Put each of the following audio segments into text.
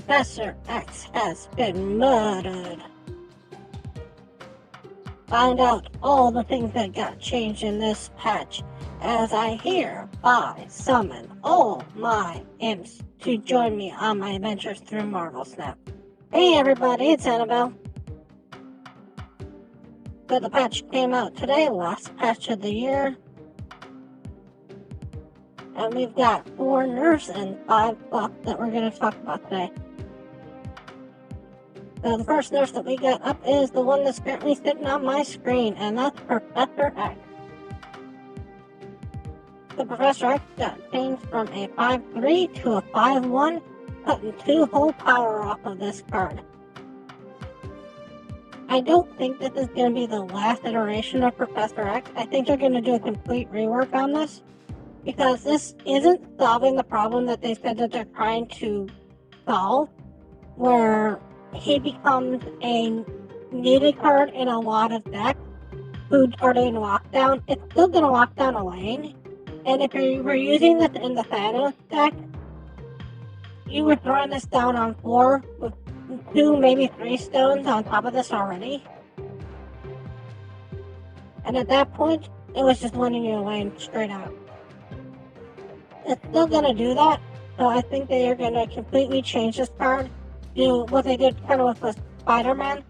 Professor X has been murdered. Find out all the things that got changed in this patch as I hereby summon all my imps to join me on my adventures through Marvel Snap. Hey everybody, it's Annabelle. So the patch came out today, last patch of the year. And we've got 4 nerfs and 5 buffs that we're going to talk about today. So the first nerf that we got up is the one that's currently sitting on my screen, and that's Professor X. The Professor X got changed from a 5-3 to a 5-1, cutting 2 whole power off of this card. I don't think this is going to be the last iteration of Professor X. I think they're going to do a complete rework on this, because this isn't solving the problem that they said that they're trying to solve, where he becomes a needed card in a lot of decks who are doing lockdown. It's still going to lock down a lane, and if you were using this in the Thanos deck, you were throwing this down on 4 with 2, maybe 3 stones on top of this already. And at that point, it was just winning you a lane straight out. It's still going to do that, so I think they are going to completely change this card, do what they did kind of with Spider-Man.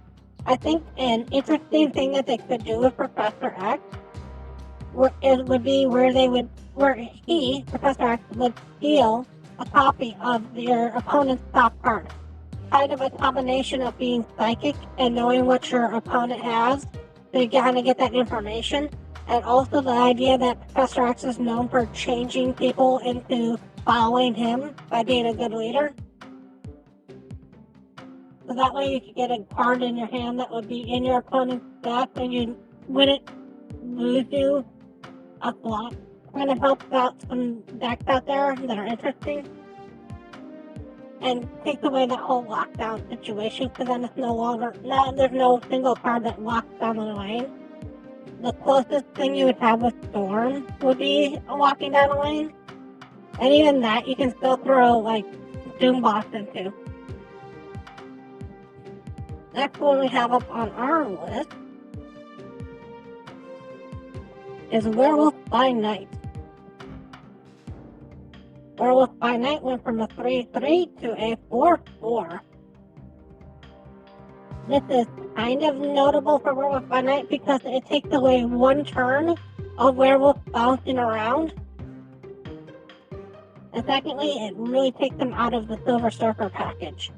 I think an interesting thing that they could do with Professor X would be where Professor X, would steal a copy of your opponent's top card. Kind of a combination of being psychic and knowing what your opponent has, so you kind of get that information. And also the idea that Professor X is known for changing people into following him by being a good leader. So that way you could get a card in your hand that would be in your opponent's deck and you wouldn't lose you a slot. Kind of helps out some decks out there that are interesting. And takes away that whole lockdown situation, because then it's there's no single card that locks down the lane. The closest thing you would have with Storm would be locking down a lane. And even that you can still throw, like, Doombots into. Next one we have up on our list is Werewolf By Night. Werewolf By Night went from a 3-3 to a 4-4. This is kind of notable for Werewolf By Night because it takes away 1 turn of Werewolf bouncing around. And secondly, it really takes him out of the Silver Surfer package.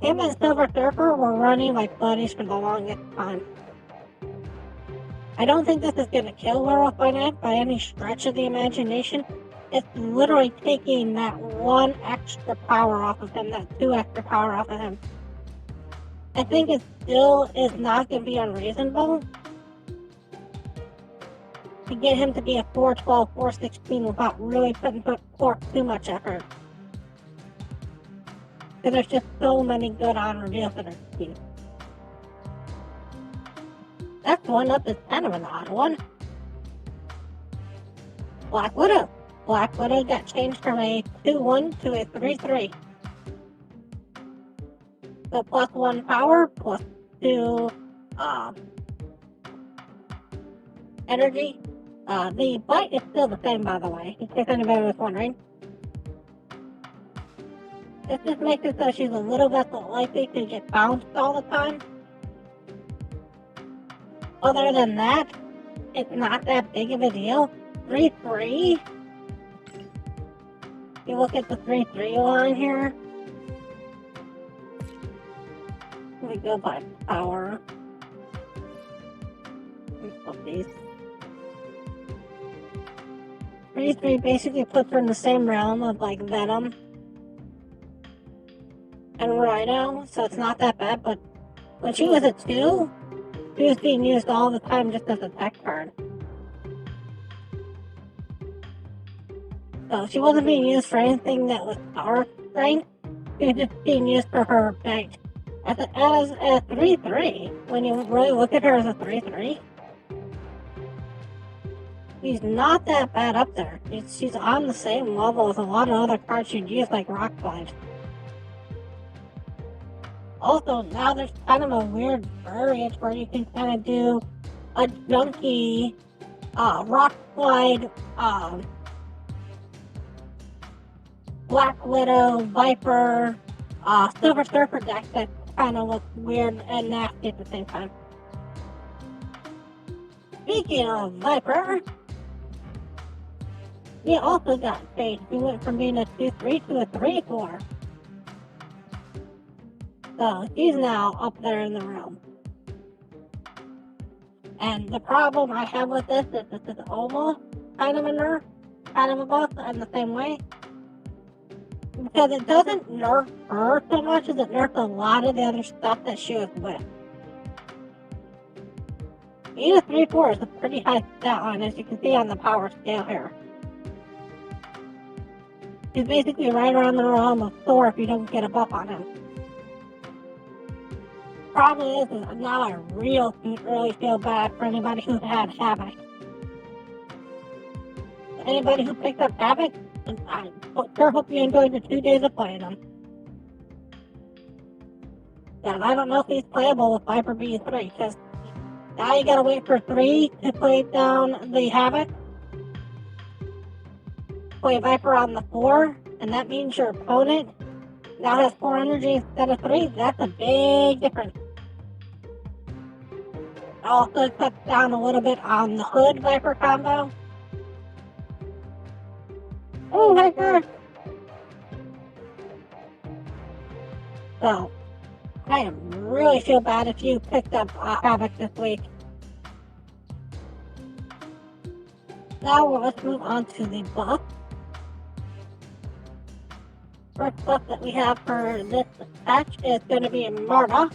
Him and Silver Surfer were running like buddies for the longest time. I don't think this is going to kill Werewolf By Night by any stretch of the imagination. It's literally taking that 1 extra power off of him, that 2 extra power off of him. I think it still is not going to be unreasonable to get him to be a 4-12, 4-16 without really putting forth too much effort. Because there's just so many good on reveals that are key. Next one up is kind of an odd one. Black Widow. Black Widow got changed from a 2-1 to a 3-3. So +1 power, +2 energy. The bite is still the same, by the way, in case anybody was wondering. This just makes it so she's a little bit likely to get bounced all the time. Other than that, it's not that big of a deal. 3-3. You look at the 3-3 line here. We go by power. Let's put these. 3-3 basically puts her in the same realm of like Venom and Rhino, so it's not that bad, but when she was a 2, she was being used all the time just as a tech card. So she wasn't being used for anything that was power strength, she was just being used for her bite. As a 3-3, when you really look at her as a 3-3, she's not that bad up there. She's on the same level as a lot of other cards you'd use, like Rock Slide. Also, now there's kind of a weird variant where you can kind of do a junky, rock slide, Black Widow, Viper, Silver Surfer deck that kind of looks weird and nasty at the same time. Speaking of Viper, he also got changed. He went from being a 2-3 to a 3-4. So he's now up there in the realm. And the problem I have with this is this is almost kind of a nerf, kind of a buff in the same way. Because it doesn't nerf her so much as it nerfs a lot of the other stuff that she was with. Being a 3-4 is a pretty high stat line, as you can see on the power scale here. He's basically right around the realm of Thor if you don't get a buff on him. Problem is now I really feel bad for anybody who had Havoc. Anybody who picked up Havoc, I sure hope you enjoyed the 2 days of playing him. And I don't know if he's playable with Viper being 3, because now you gotta wait for 3 to play down the Havoc. Play Viper on the 4, and that means your opponent now has 4 energy instead of 3. That's a big difference. Also cuts down a little bit on the Hood Viper combo. Oh my god! So, I really feel bad if you picked up Havoc this week. Now let's move on to the buff. First buff that we have for this patch is going to be Martyr.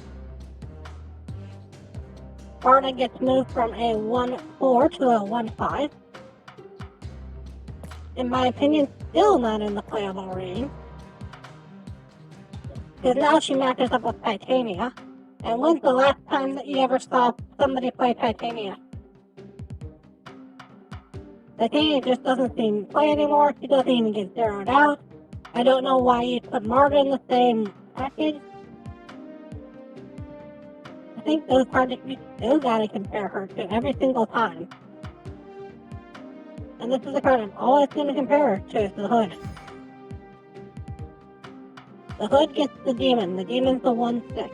Martyr gets moved from a 1-4 to a 1-5. In my opinion, still not in the playable range. Because now she matches up with Titania. And when's the last time that you ever saw somebody play Titania? Titania just doesn't seem to play anymore. She doesn't even get zeroed out. I don't know why you put Martyr in the same package. I think those cards you still gotta compare her to every single time. And this is the card I'm always gonna compare her to, the Hood. The Hood gets the Demon. The Demon's the 1-6.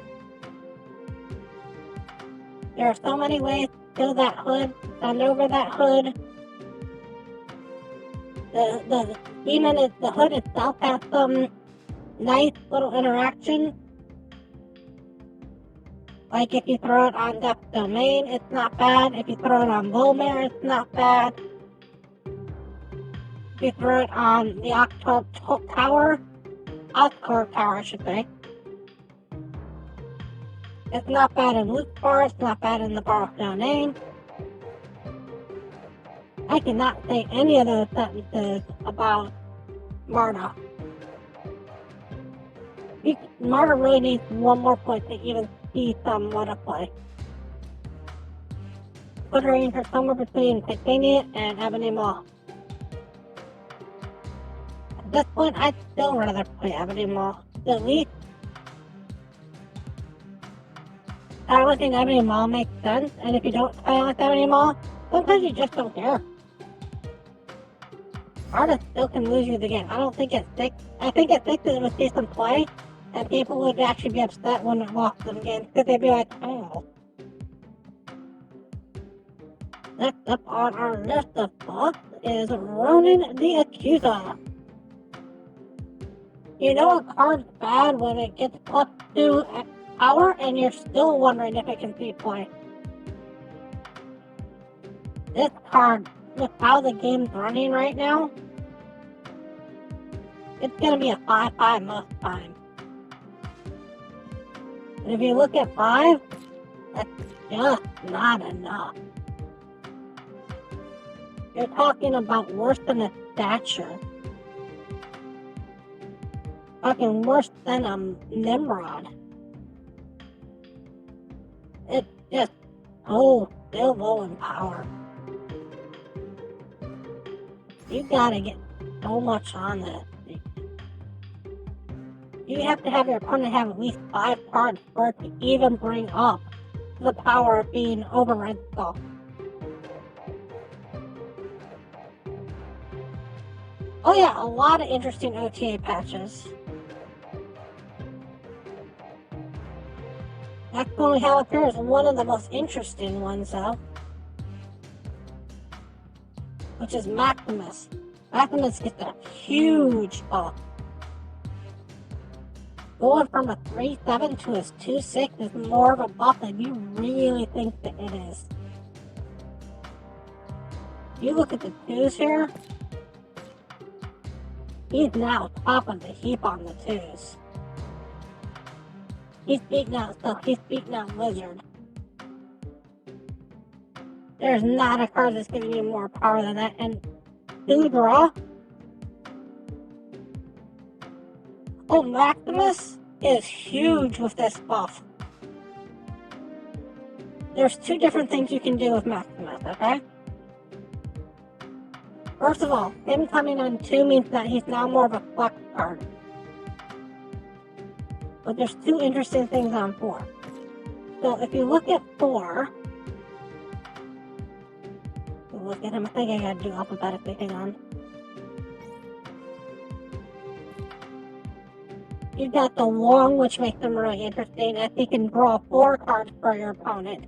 There are so many ways to kill that Hood, send over that Hood. The Demon is, the Hood itself has some nice little interaction. Like if you throw it on Death's Domain, it's not bad. If you throw it on Volmare, it's not bad. If you throw it on the Oscorp Tower, I should say. It's not bad in Loot Bar, it's not bad in the Bar of Domain. I cannot say any of those sentences about Martyr. Martyr really needs one more point to even see somewhat of play. Put her in her somewhere between Titania and Ebony Maw. At this point, I'd still rather play Ebony Maw. At least, I don't think Ebony Maw makes sense, and if you don't play with Ebony Maw, sometimes you just don't care. Artists still can lose you the game. I don't think at 6. I think at 6 it would see some play, and people would actually be upset when it lost them games, because they'd be like, oh. Next up on our list of buffs is Ronin the Accuser. You know a card's bad when it gets +2 power, and you're still wondering if it can see play. This card, with how the game's running right now, it's gonna be a 5-5 most times. And if you look at 5, that's just not enough. You're talking about worse than a stature. Talking worse than a Nimrod. It's just still low in power. You gotta get so much on this. you have to have your opponent have at least 5 cards for it to even bring up the power of being override skull. Oh yeah, a lot of interesting OTA patches. Actually, how it appears one of the most interesting ones though, which is Maximus. Maximus gets a huge buff. Going from a 3-7 to his 2-6 is more of a buff than you really think that it is. You look at the 2s here, he's now top of the heap on the 2s. He's beating out Lizard. There's not a card that's giving you more power than that, and 2 draw? Oh, Maximus is huge with this buff. There's 2 different things you can do with Maximus, okay? First of all, him coming on 2 means that he's now more of a flex card. But there's 2 interesting things on 4. So if you look at 4, look at him, I think I gotta do alphabetically, hang on. You got the long, which makes him really interesting, as he can draw 4 cards for your opponent.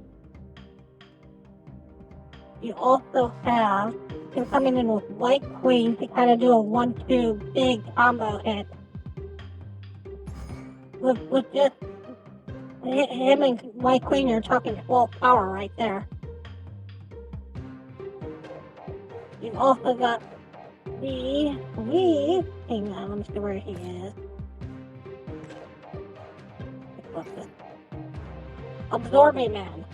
You also have him coming in with White Queen to kind of do a 1-2 big combo hit. With just him and White Queen, you're talking full power right there. You've also got hang on, let me see where he is. Absorbing Man.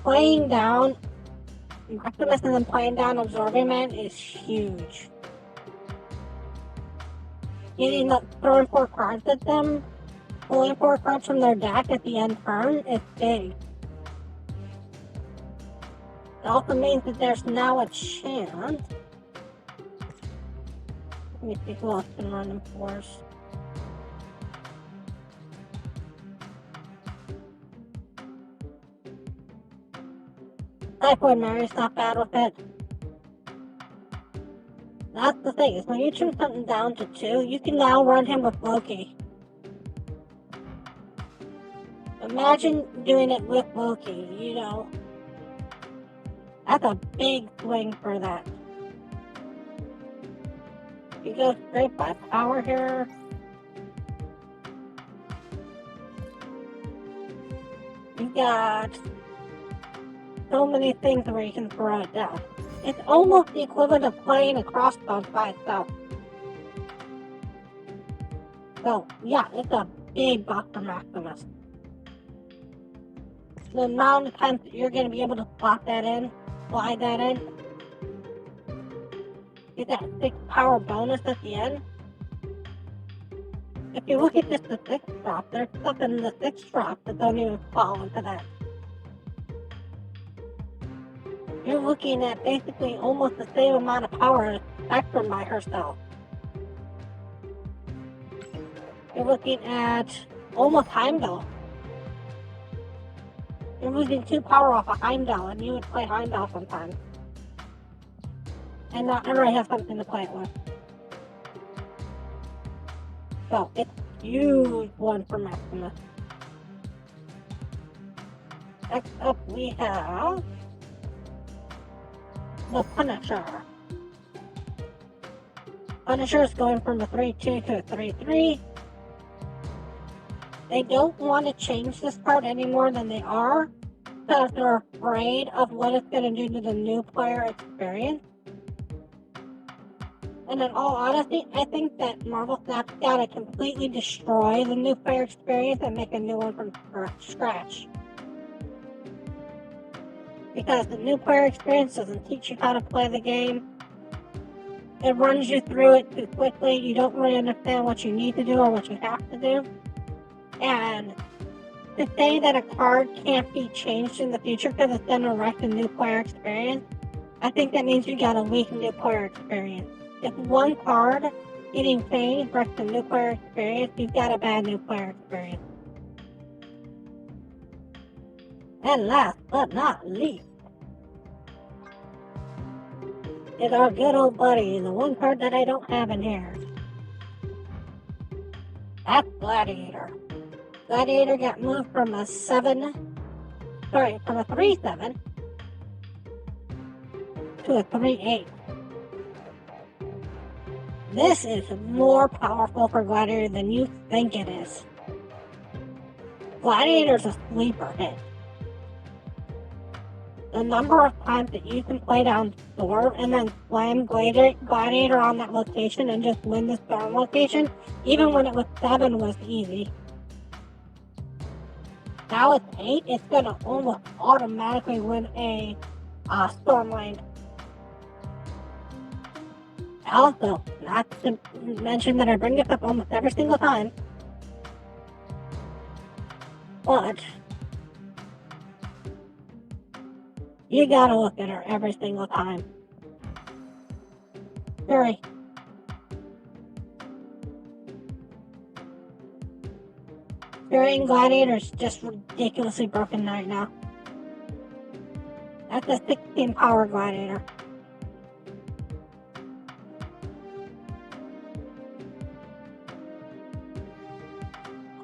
Playing down Maximus and then playing down Absorbing Man is huge. Getting up, throwing 4 cards at them, pulling 4 cards from their deck at the end turn is big. It also means that there's now a chance. Let me see who else can run them 4s. Typhoid Mary's not bad with it. That's the thing, is when you trim something down to 2, you can now run him with Loki. Imagine doing it with Loki, you know. That's a big swing for that. You go straight by power here. You got so many things where you can throw it down. It's almost the equivalent of playing a crossbow by itself. So, yeah, it's a big buff for Maximus. The amount of times that you're going to be able to slot that in, slide that in, get that 6 power bonus at the end. If you look at just the 6 drop, there's stuff in the 6 drop that don't even fall into that. You're looking at basically almost the same amount of power as Spectrum by herself. You're looking at almost Heimdall. You're losing 2 power off of Heimdall, and you would play Heimdall sometimes. And not everybody has something to play it with. So, it's a huge one for Maximus. Next up, we have the Punisher. Punisher is going from a 3-2 to a 3-3. They don't want to change this part any more than they are, because they're afraid of what it's going to do to the new player experience. And in all honesty, I think that Marvel Snap's got to completely destroy the new player experience and make a new one from scratch. Because the new player experience doesn't teach you how to play the game. It runs you through it too quickly. You don't really understand what you need to do or what you have to do. And to say that a card can't be changed in the future because it's going to wreck the new player experience, I think that means you got a weak new player experience. If one card Eating pain versus the new player experience, you've got a bad new player experience. And last but not least is our good old buddy, the one card that I don't have in here. That's Gladiator. Gladiator got moved from a 3/7 to a 3/8. This is more powerful for Gladiator than you think it is. Gladiator's a sleeper hit. The number of times that you can play down Storm and then slam Gladiator on that location and just win the Storm location, even when it was 7, was easy. Now it's 8, it's gonna almost automatically win a Storm lane. Also, not to mention that I bring this up almost every single time, but you gotta look at her every single time. Fury. Fury and Gladiator's just ridiculously broken right now. That's a 16 power Gladiator.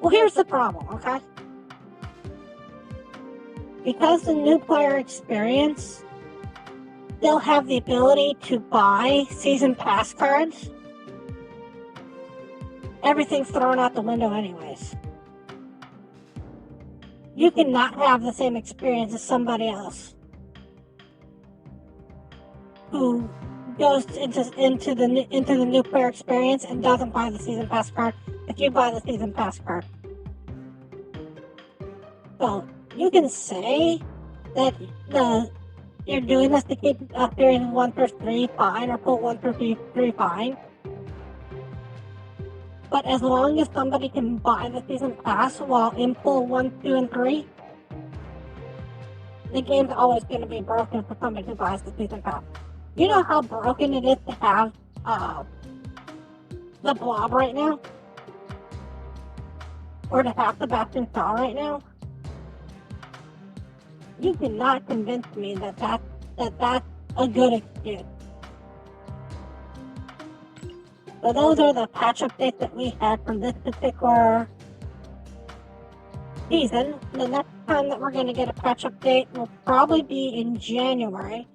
Well, here's the problem, okay? Because the new player experience still have the ability to buy season pass cards, everything's thrown out the window anyways. You cannot have the same experience as somebody else who goes into the new player experience and doesn't buy the season pass card if you buy the season pass card. So you can say that you're doing this to keep appearing 1 through 3 fine or pull 1 through 3 fine. But as long as somebody can buy the season pass while in pull 1, 2, and 3, the game's always going to be broken for somebody who buys the season pass. You know how broken it is to have the Blob right now? Or to have Sebastian Shaw right now? You cannot convince me that that's a good excuse. So those are the patch updates that we had from this particular season. The next time that we're going to get a patch update will probably be in January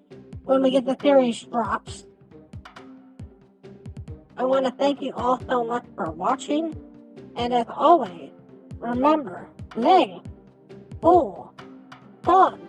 when we get the series drops. I want to thank you all so much for watching, and as always, remember, play full fun.